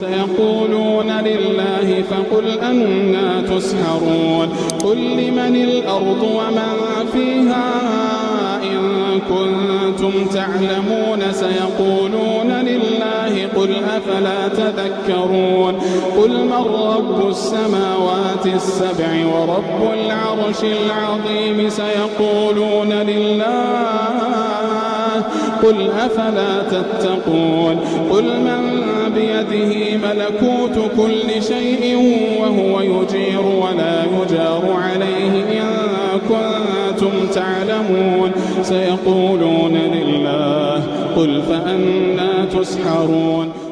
سيقولون لله فقل أنى تسحرون قل لمن الأرض ومن فيها إن كنتم تعلمون سيقولون لله قل أفلا تذكرون قل من رب السماوات السبع ورب العرش العظيم سيقولون لله قل أفلا تتقون قل من بيده ملكوت كل شيء وهو يجير ولا يجار عليه إن كنتم تعلمون سيقولون لله قل فأنى تسحرون